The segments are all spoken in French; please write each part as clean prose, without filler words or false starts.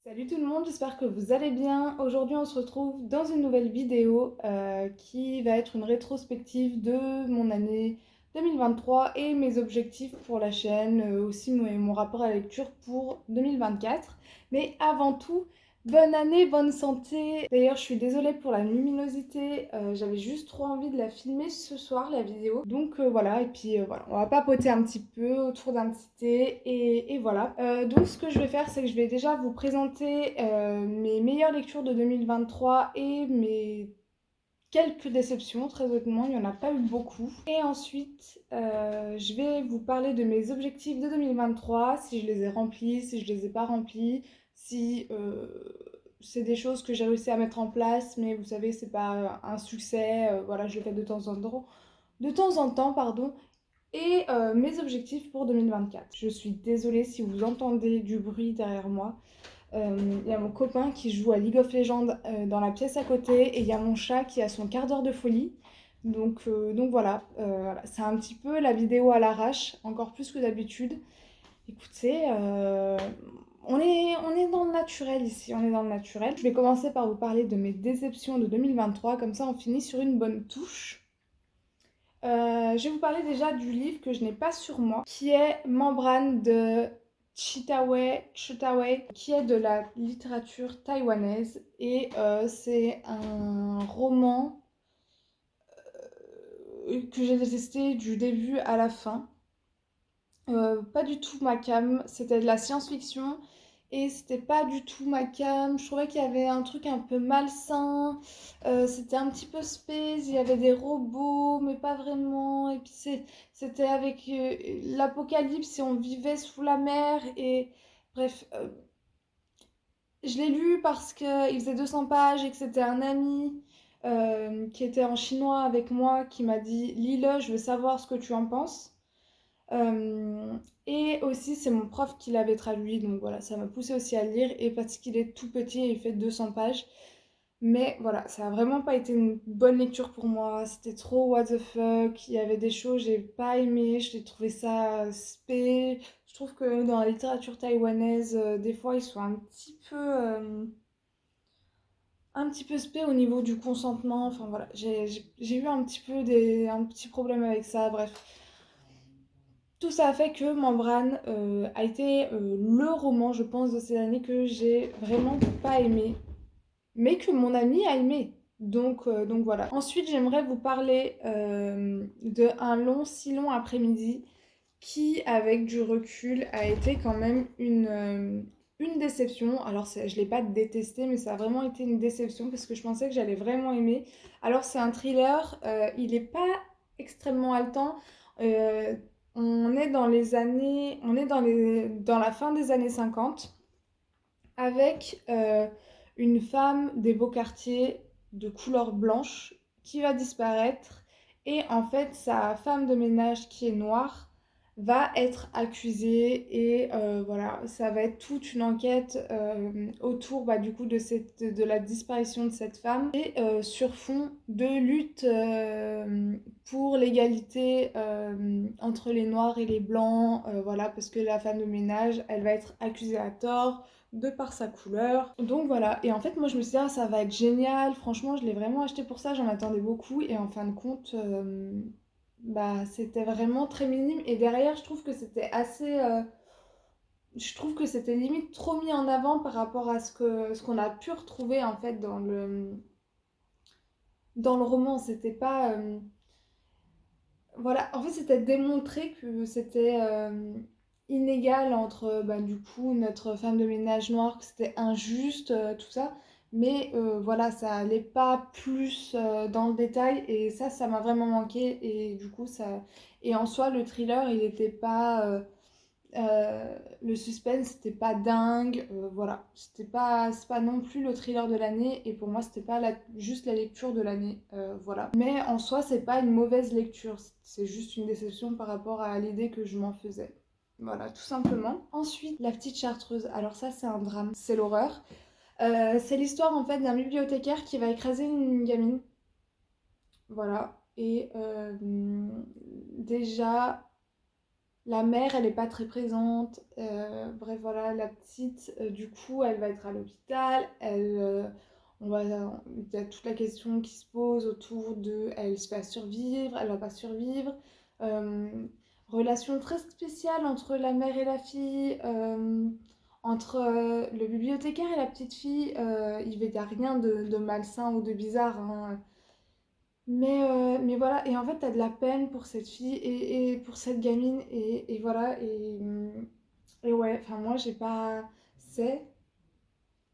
Salut tout le monde, j'espère que vous allez bien. Aujourd'hui on se retrouve dans une nouvelle vidéo qui va être une rétrospective de mon année 2023 et mes objectifs pour la chaîne, aussi mon rapport à la lecture pour 2024. Mais avant tout, bonne année, bonne santé. D'ailleurs je suis désolée pour la luminosité, j'avais juste trop envie de la filmer ce soir la vidéo. Donc voilà, et puis voilà, on va papoter un petit peu autour d'un petit thé et voilà. Donc ce que je vais faire, c'est que je vais déjà vous présenter mes meilleures lectures de 2023 et mes quelques déceptions, très honnêtement, il n'y en a pas eu beaucoup. Et ensuite, je vais vous parler de mes objectifs de 2023, si je les ai remplis, si je les ai pas remplis, si c'est des choses que j'ai réussi à mettre en place, mais vous savez, c'est pas un succès, voilà, je le fais de temps en temps, pardon, et mes objectifs pour 2024. Je suis désolée si vous entendez du bruit derrière moi. Il y a mon copain qui joue à League of Legends dans la pièce à côté et il y a mon chat qui a son quart d'heure de folie. Donc voilà, c'est un petit peu la vidéo à l'arrache, encore plus que d'habitude. Écoutez, on est dans le naturel ici, on est dans le naturel. Je vais commencer par vous parler de mes déceptions de 2023, comme ça on finit sur une bonne touche. Je vais vous parler déjà du livre que je n'ai pas sur moi, qui est Membrane de Chitaway, qui est de la littérature taïwanaise. Et c'est un roman que j'ai détesté du début à la fin. Pas du tout ma came, c'était de la science-fiction et c'était pas du tout ma came. Je trouvais qu'il y avait un truc un peu malsain, c'était un petit peu space, il y avait des robots mais pas vraiment. Et puis c'était avec l'apocalypse et on vivait sous la mer et bref. Je l'ai lu parce qu'il faisait 200 pages et que c'était un ami qui était en chinois avec moi qui m'a dit lis-le, je veux savoir ce que tu en penses. Et aussi, c'est mon prof qui l'avait traduit, donc voilà, ça m'a poussé aussi à le lire. Et parce qu'il est tout petit et il fait 200 pages. Mais voilà, ça a vraiment pas été une bonne lecture pour moi. C'était trop what the fuck. Il y avait des choses que j'ai pas aimé. J'ai trouvé ça spé. Je trouve que dans la littérature taïwanaise, des fois, ils sont un petit peu spé au niveau du consentement. Enfin voilà, j'ai eu un petit problème avec ça. Bref. Tout ça a fait que Membrane a été le roman, je pense, de ces années que j'ai vraiment pas aimé, mais que mon ami a aimé. Donc voilà. Ensuite, j'aimerais vous parler de Un long, si long après-midi qui, avec du recul, a été quand même une déception. Alors, je l'ai pas détesté, mais ça a vraiment été une déception parce que je pensais que j'allais vraiment aimer. Alors, c'est un thriller, il est pas extrêmement haletant. Euh, on est dans les années, on est dans la fin des années 50 avec une femme des beaux quartiers de couleur blanche qui va disparaître et en fait sa femme de ménage qui est noire va être accusée et voilà, ça va être toute une enquête autour du coup de la disparition de cette femme et sur fond de lutte pour l'égalité entre les noirs et les blancs, voilà, parce que la femme de ménage elle va être accusée à tort de par sa couleur. Donc voilà, et en fait moi je me suis dit ah, ça va être génial, franchement je l'ai vraiment acheté pour ça, j'en attendais beaucoup et en fin de compte c'était vraiment très minime et derrière je trouve que c'était assez je trouve que c'était limite trop mis en avant par rapport à ce qu'on a pu retrouver en fait dans le roman, c'était pas voilà, en fait c'était démontré que c'était inégal entre du coup notre femme de ménage noire, que c'était injuste, tout ça. Mais voilà, ça allait pas plus dans le détail et ça m'a vraiment manqué. Et du coup, ça. Et en soi, le thriller, il était pas. Le suspense, c'était pas dingue. Voilà, c'est pas non plus le thriller de l'année. Et pour moi, c'était pas juste la lecture de l'année. Voilà. Mais en soi, c'est pas une mauvaise lecture. C'est juste une déception par rapport à l'idée que je m'en faisais. Voilà, tout simplement. Ensuite, La Petite Chartreuse. Alors ça, c'est un drame, c'est l'horreur. C'est l'histoire en fait d'un bibliothécaire qui va écraser une gamine. Voilà. Et déjà, La mère, elle est pas très présente. Bref, voilà, la petite, du coup, elle va être à l'hôpital. Il y a toute la question qui se pose autour de, elle va survivre, elle va pas survivre. Euh, Relation très spéciale entre la mère et la fille. Entre le bibliothécaire et la petite fille, il n'y a rien de malsain ou de bizarre, hein. Mais voilà, et en fait, t'as de la peine pour cette fille et pour cette gamine, et voilà, et ouais, enfin, moi, j'ai pas. C'est.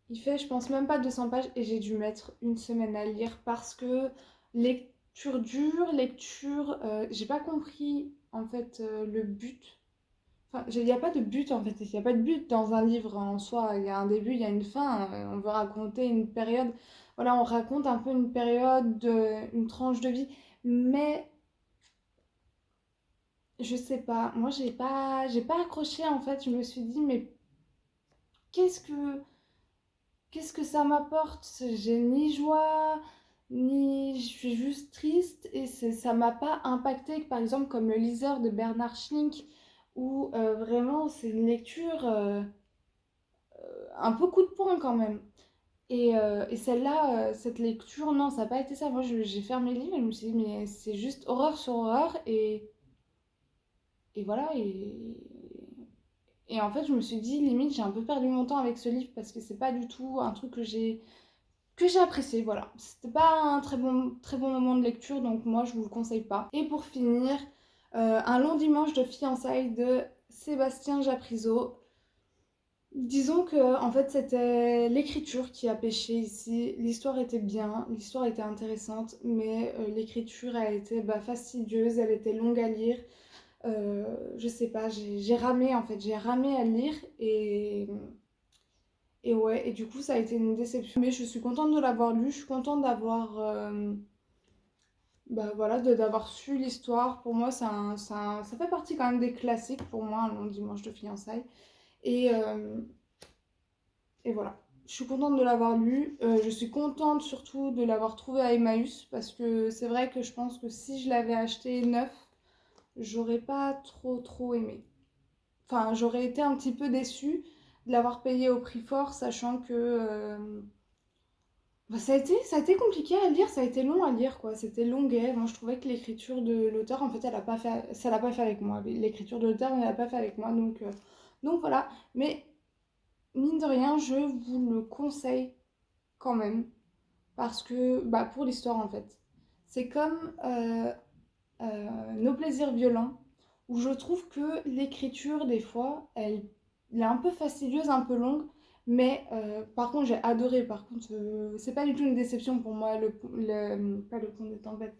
Il fait, je pense, même pas 200 pages, et j'ai dû mettre une semaine à lire parce que lecture dure, lecture. J'ai pas compris, en fait, le but. Enfin, il n'y a pas de but en fait, il n'y a pas de but dans un livre en soi. Il y a un début, il y a une fin. On veut raconter une période. Voilà, on raconte un peu une période, une tranche de vie. Mais je sais pas, moi j'ai pas accroché en fait. Je me suis dit, mais qu'est-ce que, qu'est-ce que ça m'apporte? J'ai ni joie, ni je suis juste triste et ça m'a pas impacté, par exemple, comme Le Liseur de Bernard Schlink, où vraiment c'est une lecture. Un peu coup de poing quand même. Et celle-là, cette lecture, non, ça n'a pas été ça. Moi, j'ai fermé le livre et je me suis dit, mais c'est juste horreur sur horreur. Et voilà. Et en fait, je me suis dit, limite, j'ai un peu perdu mon temps avec ce livre parce que c'est pas du tout un truc que j'ai apprécié. Voilà. C'était pas un très bon moment de lecture, donc moi, je vous le conseille pas. Et pour finir, Un long dimanche de fiançailles de Sébastien Japrisot. Disons que en fait c'était l'écriture qui a péché ici. L'histoire était bien, l'histoire était intéressante, mais l'écriture a été fastidieuse, elle était longue à lire. Je sais pas, j'ai ramé en fait, j'ai ramé à lire et ouais, et du coup ça a été une déception. Mais je suis contente de l'avoir lu, je suis contente d'avoir voilà, d'avoir su l'histoire. Pour moi, ça fait partie quand même des classiques pour moi, Un long dimanche de fiançailles. Et, Et voilà. Je suis contente de l'avoir lu. Je suis contente surtout de l'avoir trouvé à Emmaüs parce que c'est vrai que je pense que si je l'avais acheté neuf, j'aurais pas trop aimé. Enfin, j'aurais été un petit peu déçue de l'avoir payé au prix fort, sachant que ça a été compliqué à lire, ça a été long à lire, quoi. C'était longuet. Moi, je trouvais que l'écriture de l'auteur, en fait, elle a pas fait, ça l'a pas fait avec moi. L'écriture de l'auteur ne l'a pas fait avec moi, donc voilà. Mais mine de rien, je vous le conseille quand même. Parce que, pour l'histoire en fait. C'est comme Nos plaisirs violents, où je trouve que l'écriture, des fois, elle est un peu fastidieuse, un peu longue, mais par contre, j'ai adoré. Par contre, c'est pas du tout une déception pour moi, pas le pont des tempêtes.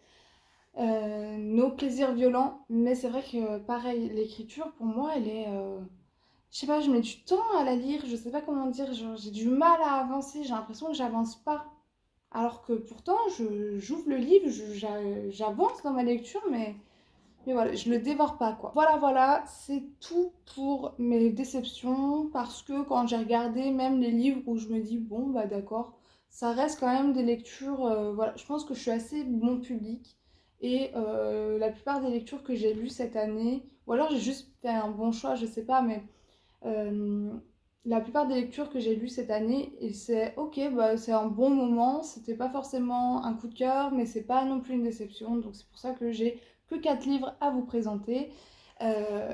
Nos plaisirs violents, mais c'est vrai que, pareil, l'écriture, pour moi, elle est. Je sais pas, je mets du temps à la lire, je sais pas comment dire, genre, j'ai du mal à avancer, j'ai l'impression que j'avance pas. Alors que pourtant, j'ouvre le livre, j'avance dans ma lecture, mais voilà, je le dévore pas, quoi. Voilà, c'est tout pour mes déceptions, parce que quand j'ai regardé même les livres où je me dis, bon, bah d'accord, ça reste quand même des lectures, voilà, je pense que je suis assez bon public, et la plupart des lectures que j'ai lues cette année, ou alors j'ai juste fait un bon choix, je sais pas, mais euh, la plupart des lectures que j'ai lues cette année, et c'est ok, c'est un bon moment, c'était pas forcément un coup de cœur, mais c'est pas non plus une déception, donc c'est pour ça que j'ai que 4 livres à vous présenter.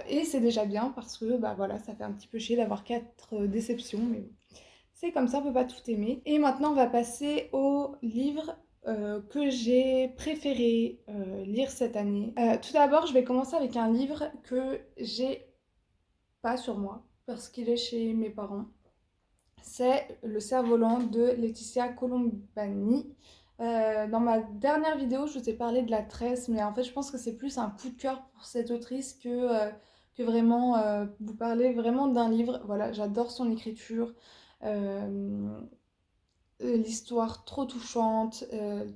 Et c'est déjà bien parce que voilà, ça fait un petit peu chier d'avoir 4 déceptions, mais bon, c'est comme ça, on peut pas tout aimer. Et maintenant, on va passer aux livres que j'ai préféré lire cette année. Tout d'abord, je vais commencer avec un livre que j'ai pas sur moi, parce qu'il est chez mes parents. C'est Le Cerf-Volant de Laetitia Colombani. Dans ma dernière vidéo, je vous ai parlé de La Tresse, mais en fait, je pense que c'est plus un coup de cœur pour cette autrice que vraiment vous parler vraiment d'un livre. Voilà, j'adore son écriture, l'histoire trop touchante,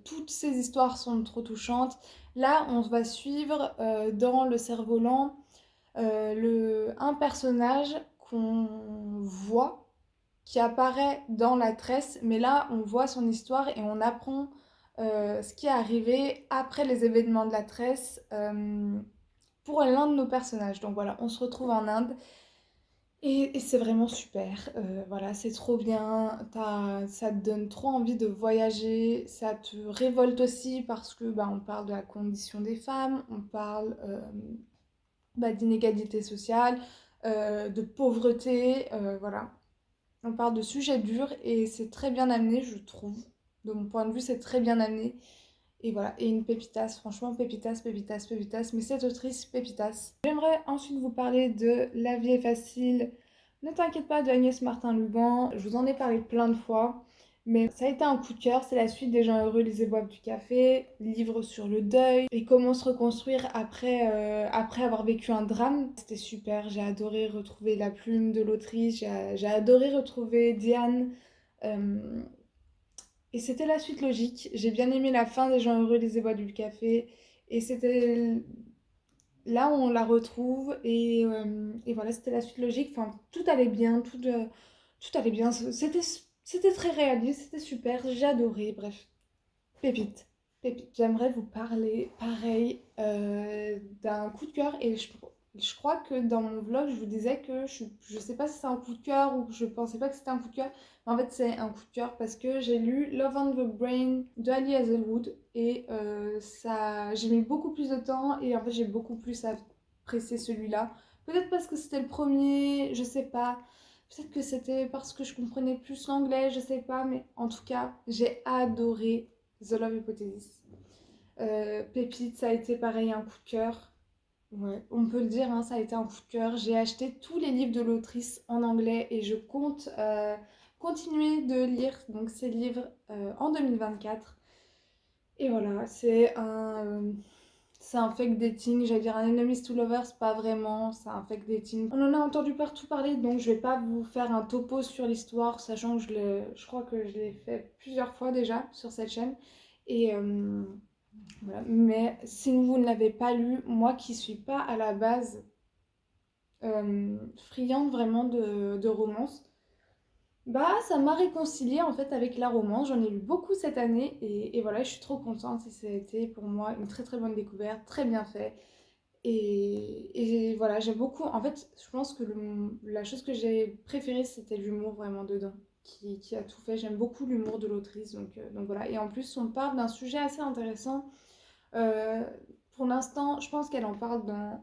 toutes ces histoires sont trop touchantes. Là, on va suivre dans Le Cerf-Volant un personnage qu'on voit, qui apparaît dans La Tresse, mais là on voit son histoire et on apprend ce qui est arrivé après les événements de La Tresse. pour l'un de nos personnages. Donc voilà, on se retrouve en Inde et c'est vraiment super. Voilà, c'est trop bien. Ça te donne trop envie de voyager. Ça te révolte aussi parce que bah, on parle de la condition des femmes, on parle bah, d'inégalité sociale, de pauvreté, voilà. On parle de sujets durs et c'est très bien amené, je trouve. De mon point de vue, c'est très bien amené. Et voilà, et une pépitas, franchement, pépitas, pépitas, pépitas, mais cette autrice, pépitas. J'aimerais ensuite vous parler de La vie est facile, ne t'inquiète pas de Agnès Martin-Lugan. Je vous en ai parlé plein de fois, mais ça a été un coup de cœur. C'est la suite des gens heureux, lisez, boivent du café, livre sur le deuil et comment se reconstruire après avoir vécu un drame. C'était super, j'ai adoré retrouver la plume de l'autrice, j'ai adoré retrouver Diane. Euh, et c'était la suite logique. J'ai bien aimé la fin des gens heureux, les bois du café. Et c'était là où on la retrouve. Et voilà, c'était la suite logique. Enfin, tout allait bien, tout allait bien. C'était très réaliste, c'était super. J'ai adoré. Bref, pépite. Pépite. J'aimerais vous parler, pareil, d'un coup de cœur. Et je crois que dans mon vlog, je vous disais que je sais pas si c'est un coup de cœur ou que je pensais pas que c'était un coup de cœur. Mais en fait, c'est un coup de cœur parce que j'ai lu Love on the Brain de Ali Hazelwood. Et j'ai mis beaucoup plus de temps. Et en fait, j'ai beaucoup plus apprécié celui-là. Peut-être parce que c'était le premier, je sais pas. Peut-être que c'était parce que je comprenais plus l'anglais, je sais pas. Mais en tout cas, j'ai adoré The Love Hypothesis. Pépite, ça a été pareil, un coup de cœur. Ouais, on peut le dire, hein, ça a été un coup de cœur. J'ai acheté tous les livres de l'autrice en anglais et je compte continuer de lire donc, ces livres en 2024. Et voilà, c'est un fake dating, j'allais dire un enemies to lovers, pas vraiment, c'est un fake dating. On en a entendu partout parler, donc je vais pas vous faire un topo sur l'histoire, sachant que je crois que je l'ai fait plusieurs fois déjà sur cette chaîne. Et voilà. Mais si vous ne l'avez pas lu, moi qui suis pas à la base friande vraiment de romance, bah ça m'a réconciliée en fait avec la romance. J'en ai lu beaucoup cette année et voilà, je suis trop contente et ça a été pour moi une très très bonne découverte, très bien fait. Et voilà, j'ai beaucoup. En fait, je pense que la chose que j'ai préférée, c'était l'humour vraiment dedans, qui a tout fait. J'aime beaucoup l'humour de l'autrice, donc voilà. Et en plus, on parle d'un sujet assez intéressant. Euh, pour l'instant, je pense qu'elle en parle dans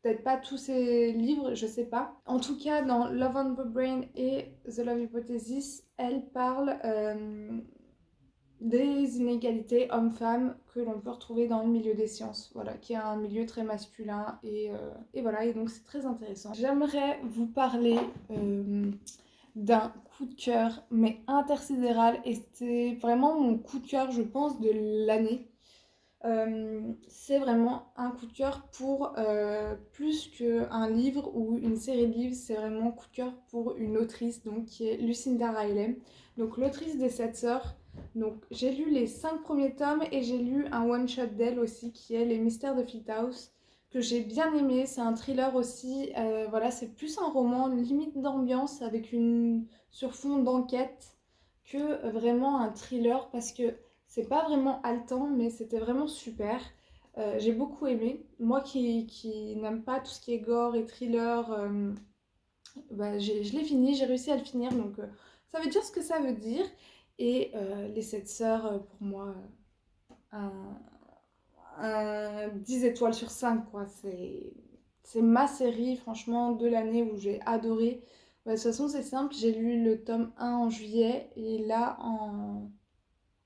peut-être pas tous ses livres, je sais pas. En tout cas, dans Love on the Brain et The Love Hypothesis, elle parle des inégalités hommes-femmes que l'on peut retrouver dans le milieu des sciences, voilà, qui est un milieu très masculin et voilà, et donc c'est très intéressant. J'aimerais vous parler d'un coup de cœur, mais intersidéral, et c'est vraiment mon coup de cœur, je pense, de l'année. C'est vraiment un coup de cœur pour plus qu'un livre ou une série de livres, c'est vraiment un coup de cœur pour une autrice donc, qui est Lucinda Riley, donc l'autrice des 7 sœurs. Donc j'ai lu les 5 premiers tomes et j'ai lu un one-shot d'elle aussi qui est Les Mystères de Fleet House que j'ai bien aimé, c'est un thriller aussi, voilà, c'est plus un roman limite d'ambiance avec une sur fond d'enquête que vraiment un thriller parce que c'est pas vraiment haletant, mais c'était vraiment super. J'ai beaucoup aimé. Moi qui n'aime pas tout ce qui est gore et thriller, bah, je l'ai fini, j'ai réussi à le finir, donc ça veut dire ce que ça veut dire. Et Les 7 sœurs, pour moi, un, un 10 étoiles sur 5 quoi. C'est ma série, franchement, de l'année où j'ai adoré. Bah, de toute façon, c'est simple, j'ai lu le tome 1 en juillet, et là,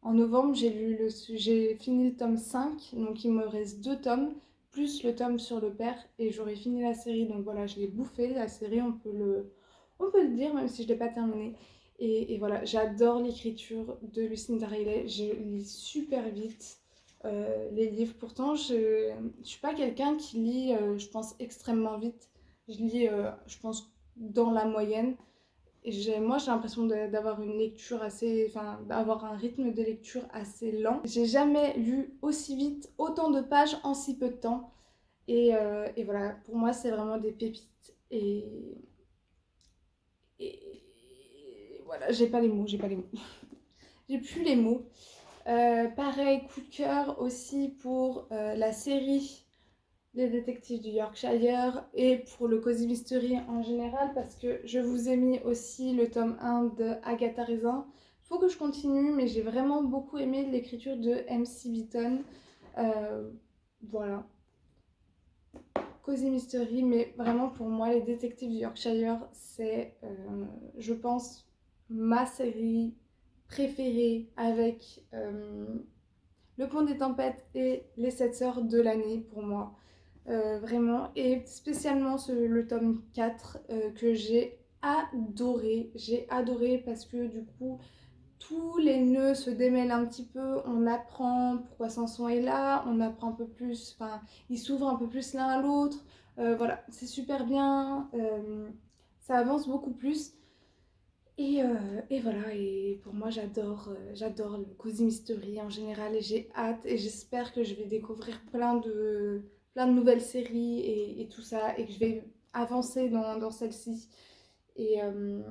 en novembre, j'ai fini le tome 5, donc il me reste 2 tomes, plus le tome sur le père, et j'aurai fini la série. Donc voilà, je l'ai bouffé, la série, on peut le dire, même si je ne l'ai pas terminée. Et voilà, j'adore l'écriture de Lucinda Riley, je lis super vite les livres. Pourtant, je ne suis pas quelqu'un qui lit, je pense, extrêmement vite. Je lis, je pense, dans la moyenne. Moi, j'ai l'impression d'avoir une lecture assez, enfin, d'avoir un rythme de lecture assez lent. J'ai jamais lu aussi vite autant de pages en si peu de temps. Et voilà, pour moi, c'est vraiment des pépites. Et voilà, j'ai pas les mots, j'ai pas les mots. J'ai plus les mots. Pareil, coup de cœur aussi pour la série. les détectives du Yorkshire et pour le Cozy Mystery en général parce que je vous ai mis aussi le tome 1 de Agatha Raisin. Il faut que je continue, mais j'ai vraiment beaucoup aimé l'écriture de MC Beaton. Euh, voilà, Cozy Mystery, mais vraiment pour moi, les détectives du Yorkshire, c'est, je pense, ma série préférée avec Le Pont des Tempêtes et Les Sept Sœurs de l'année pour moi. Vraiment, et spécialement le tome 4 que j'ai adoré parce que du coup tous les nœuds se démêlent un petit peu, on apprend pourquoi Samson est là, on apprend un peu plus, enfin ils s'ouvrent un peu plus l'un à l'autre, voilà, c'est super bien, ça avance beaucoup plus. Et voilà, et pour moi j'adore le Cozy Mystery en général et j'ai hâte et j'espère que je vais découvrir plein de nouvelles séries et tout ça et que je vais avancer dans celle-ci. Et, euh,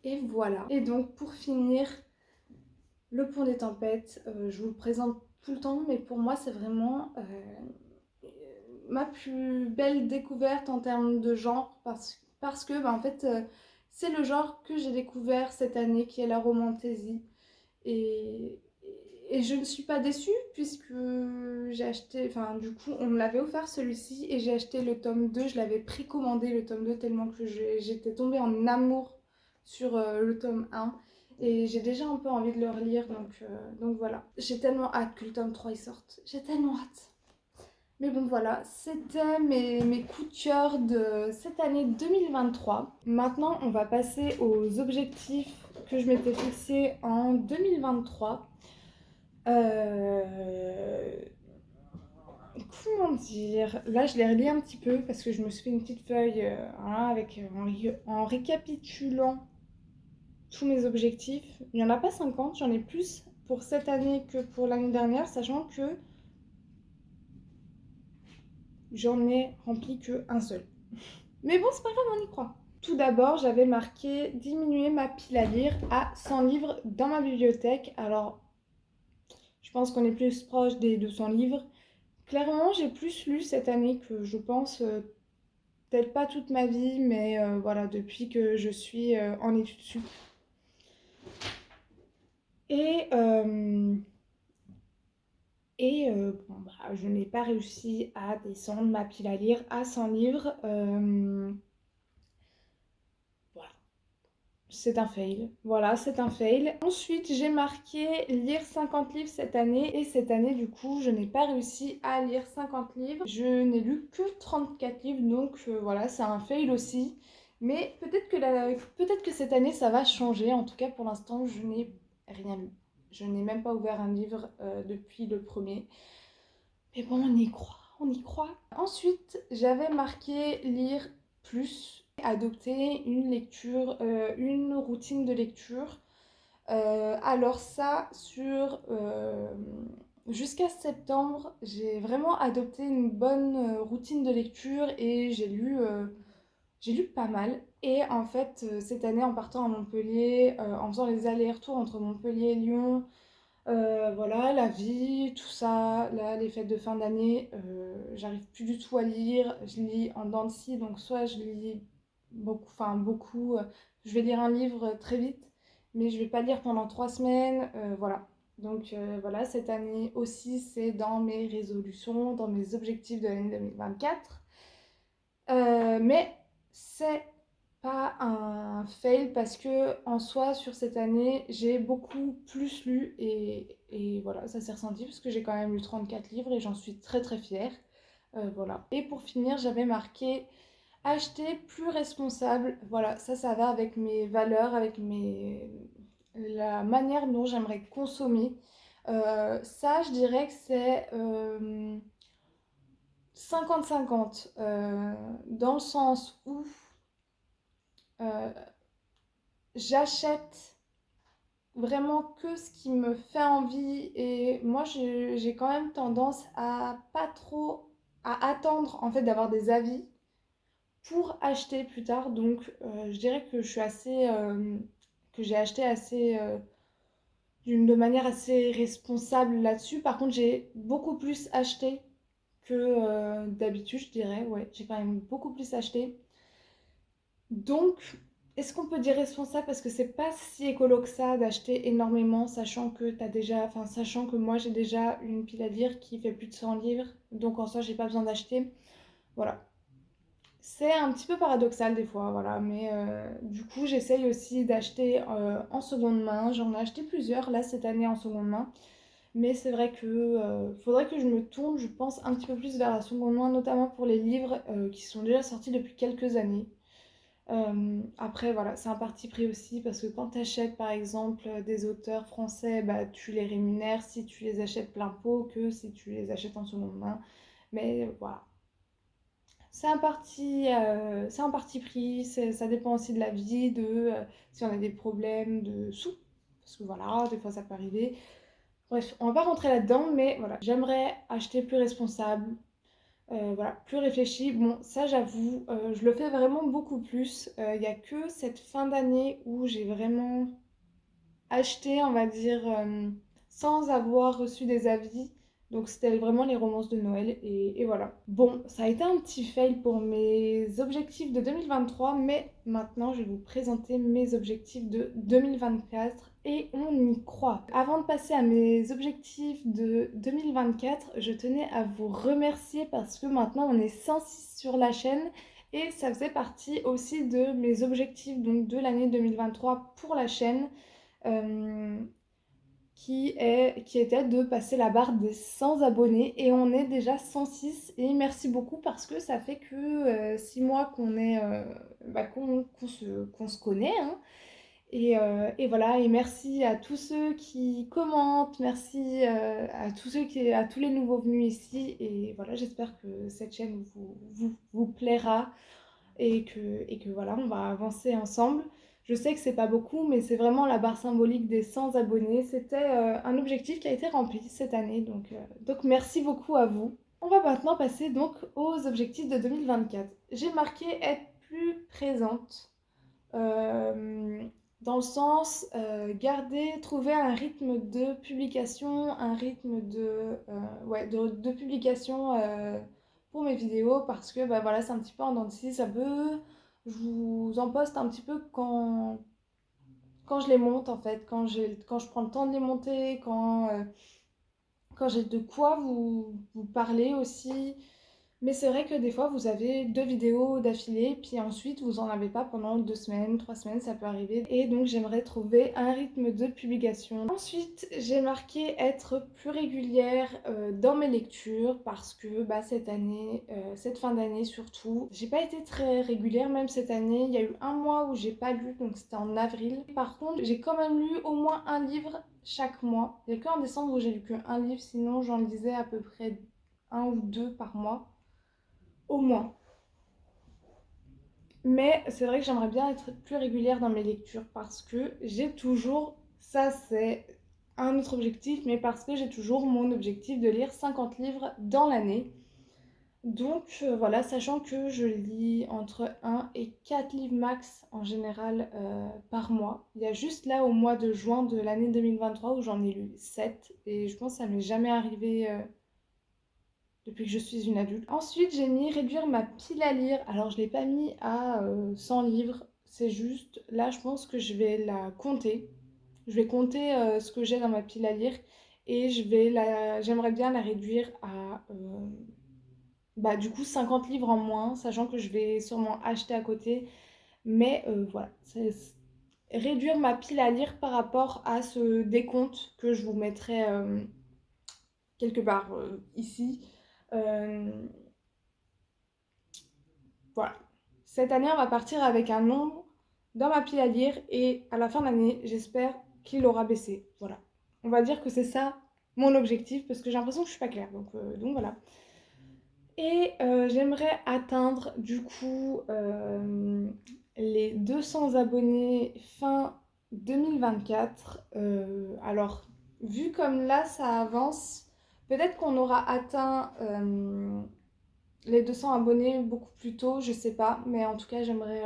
et voilà. Et donc pour finir, Le Pont des Tempêtes, je vous le présente tout le temps, mais pour moi c'est vraiment ma plus belle découverte en termes de genre parce que bah, en fait c'est le genre que j'ai découvert cette année qui est la romantasy et, et je ne suis pas déçue puisque j'ai acheté, enfin du coup on me l'avait offert celui-ci et j'ai acheté le tome 2, je l'avais précommandé le tome 2 tellement que j'étais tombée en amour sur le tome 1 et j'ai déjà un peu envie de le relire donc voilà. J'ai tellement hâte que le tome 3 il sorte, j'ai tellement hâte. Mais bon voilà, c'était mes coups de cœur de cette année 2023. Maintenant, on va passer aux objectifs que je m'étais fixés en 2023. Euh, Comment dire? Là, je l'ai relis un petit peu parce que je me suis fait une petite feuille voilà, en récapitulant tous mes objectifs. Il n'y en a pas 50, j'en ai plus pour cette année que pour l'année dernière, sachant que j'en ai rempli qu'un seul. Mais bon, c'est pas grave, on y croit. Tout d'abord, j'avais marqué diminuer ma pile à lire à 100 livres dans ma bibliothèque. Alors, je pense qu'on est plus proche des 200 livres. Clairement, j'ai plus lu cette année que je pense, peut-être pas toute ma vie, mais voilà, depuis que je suis en études sup. Et, euh, bon, bah, je n'ai pas réussi à descendre ma pile à lire à 100 livres. Voilà. C'est un fail. Voilà, c'est un fail. Ensuite, j'ai marqué lire 50 livres cette année. Et cette année, du coup, je n'ai pas réussi à lire 50 livres. Je n'ai lu que 34 livres. Donc voilà, c'est un fail aussi. Mais peut-être que cette année, ça va changer. En tout cas, pour l'instant, je n'ai rien lu. Je n'ai même pas ouvert un livre depuis le premier. Mais bon, on y croit, on y croit. Ensuite, j'avais marqué lire plus, adopter une lecture, une routine de lecture. Alors ça, jusqu'à septembre, j'ai vraiment adopté une bonne routine de lecture et j'ai lu pas mal. Et en fait, cette année, en partant à Montpellier, en faisant les allers-retours entre Montpellier et Lyon, voilà, la vie, tout ça, là, les fêtes de fin d'année, j'arrive plus du tout à lire. Je lis en dents de scie, donc soit je lis beaucoup, je vais lire un livre très vite, mais je vais pas lire pendant 3 semaines, voilà. Donc voilà, cette année aussi, c'est dans mes résolutions, dans mes objectifs de l'année 2024. Mais c'est pas un fail parce que en soi sur cette année j'ai beaucoup plus lu et voilà ça s'est ressenti parce que j'ai quand même lu 34 livres et j'en suis très très fière. Voilà. Et pour finir j'avais marqué acheter plus responsable. Voilà, ça va avec mes valeurs, la manière dont j'aimerais consommer. Ça je dirais que c'est 50-50 dans le sens où euh, j'achète vraiment que ce qui me fait envie et moi j'ai quand même tendance à pas trop à attendre en fait d'avoir des avis pour acheter plus tard donc je dirais que je suis assez que j'ai acheté assez de manière assez responsable là-dessus. Par contre j'ai beaucoup plus acheté que d'habitude, je dirais. Ouais, j'ai quand même beaucoup plus acheté. Donc, est-ce qu'on peut dire responsable? Parce que c'est pas si écolo que ça d'acheter énormément, sachant que sachant que moi j'ai déjà une pile à lire qui fait plus de 100 livres, donc en soi j'ai pas besoin d'acheter. Voilà. C'est un petit peu paradoxal des fois, voilà, mais du coup j'essaye aussi d'acheter en seconde main. J'en ai acheté plusieurs là cette année en seconde main, mais c'est vrai que faudrait que je me tourne, je pense, un petit peu plus vers la seconde main, notamment pour les livres qui sont déjà sortis depuis quelques années. Après, voilà, c'est un parti pris aussi parce que quand tu achètes par exemple des auteurs français, bah, tu les rémunères si tu les achètes plein pot que si tu les achètes en seconde main. Mais voilà, c'est un parti pris, ça dépend aussi de la vie, de si on a des problèmes de sous, parce que voilà, des fois ça peut arriver. Bref, on va pas rentrer là-dedans, mais voilà, j'aimerais acheter plus responsable, voilà, plus réfléchi. Bon, ça j'avoue, je le fais vraiment beaucoup plus. Il n'y a que cette fin d'année où j'ai vraiment acheté, on va dire, sans avoir reçu des avis. Donc c'était vraiment les romances de Noël et voilà. Bon, ça a été un petit fail pour mes objectifs de 2023, mais maintenant je vais vous présenter mes objectifs de 2024 et on y croit. Avant de passer à mes objectifs de 2024, je tenais à vous remercier parce que maintenant on est 106 sur la chaîne et ça faisait partie aussi de mes objectifs donc de l'année 2023 pour la chaîne. euh, qui était de passer la barre des 100 abonnés et on est déjà 106 et merci beaucoup parce que ça fait que 6 mois qu'on est qu'on se connaît hein. Et voilà, et merci à tous ceux qui commentent, merci à tous à tous les nouveaux venus ici et voilà, j'espère que cette chaîne vous plaira et que voilà, on va avancer ensemble. Je sais que c'est pas beaucoup, mais c'est vraiment la barre symbolique des 100 abonnés. C'était un objectif qui a été rempli cette année, donc merci beaucoup à vous. On va maintenant passer donc aux objectifs de 2024. J'ai marqué être plus présente, euh, dans le sens trouver un rythme de publication, un rythme de publication pour mes vidéos parce que bah, voilà, c'est un petit peu en dents de scie, ça peut. Je vous en poste un petit peu quand je les monte en fait, quand je prends le temps de les monter, quand j'ai de quoi vous parler aussi. Mais c'est vrai que des fois, vous avez 2 vidéos d'affilée, puis ensuite, vous en avez pas pendant 2 semaines, 3 semaines, ça peut arriver. Et donc, j'aimerais trouver un rythme de publication. Ensuite, j'ai marqué être plus régulière dans mes lectures parce que bah, cette année, cette fin d'année surtout, j'ai pas été très régulière, même cette année. Il y a eu un mois où j'ai pas lu, donc c'était en avril. Par contre, j'ai quand même lu au moins un livre chaque mois. Il y a qu'en décembre où j'ai lu qu'un livre, sinon j'en lisais à peu près un ou deux par mois au moins. Mais c'est vrai que j'aimerais bien être plus régulière dans mes lectures parce que j'ai toujours, ça c'est un autre objectif, mais parce que j'ai toujours mon objectif de lire 50 livres dans l'année. Donc voilà, sachant que je lis entre 1 et 4 livres max en général par mois. Il y a juste là au mois de juin de l'année 2023 où j'en ai lu 7 et je pense que ça m'est jamais arrivé depuis que je suis une adulte. Ensuite, j'ai mis réduire ma pile à lire. Alors, je ne l'ai pas mis à 100 livres. C'est juste, là, je pense que je vais la compter. Je vais compter ce que j'ai dans ma pile à lire. Et j'aimerais bien la réduire à, bah, du coup, 50 livres en moins, sachant que je vais sûrement acheter à côté. Mais voilà, réduire ma pile à lire par rapport à ce décompte que je vous mettrai quelque part ici. Euh, Voilà. Cette année, on va partir avec un nombre dans ma pile à lire et à la fin de l'année, j'espère qu'il aura baissé. Voilà. On va dire que c'est ça mon objectif parce que j'ai l'impression que je suis pas claire. Donc voilà. Et j'aimerais atteindre du coup les 200 abonnés fin 2024. Alors, vu comme là ça avance, peut-être qu'on aura atteint les 200 abonnés beaucoup plus tôt, je sais pas, mais en tout cas j'aimerais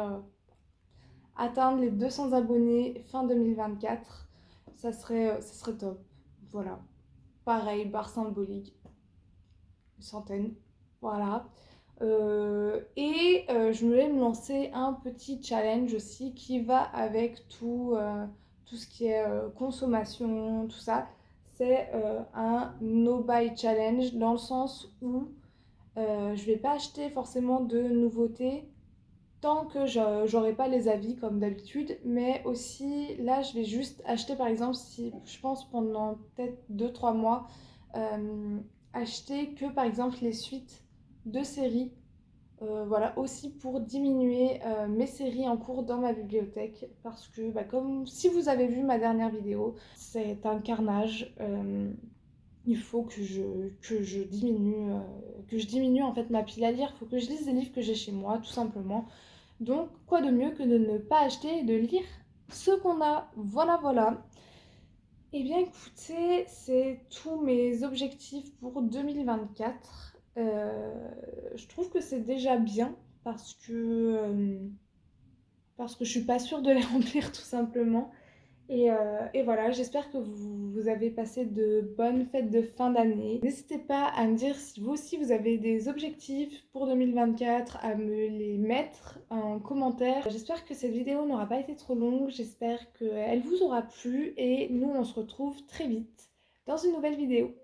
atteindre les 200 abonnés fin 2024, ça serait top. Voilà. Pareil, barre symbolique, une centaine. Voilà. Je voulais me lancer un petit challenge aussi qui va avec tout ce qui est consommation, tout ça. C'est un no buy challenge dans le sens où je vais pas acheter forcément de nouveautés tant que j'aurai pas les avis comme d'habitude, mais aussi là je vais juste acheter par exemple si je pense pendant peut-être 2 3 mois euh, acheter que par exemple les suites de séries, voilà, aussi pour diminuer mes séries en cours dans ma bibliothèque parce que bah, comme si vous avez vu ma dernière vidéo, c'est un carnage. Il faut que je diminue en fait ma pile à lire. Il faut que je lise les livres que j'ai chez moi, tout simplement. Donc, quoi de mieux que de ne pas acheter et de lire ce qu'on a. Voilà, voilà. Eh bien, écoutez, c'est tous mes objectifs pour 2024. Je trouve que c'est déjà bien parce que je suis pas sûre de les remplir tout simplement. Et voilà, j'espère que vous avez passé de bonnes fêtes de fin d'année. N'hésitez pas à me dire si vous aussi vous avez des objectifs pour 2024, à me les mettre en commentaire. J'espère que cette vidéo n'aura pas été trop longue, j'espère qu'elle vous aura plu et nous on se retrouve très vite dans une nouvelle vidéo.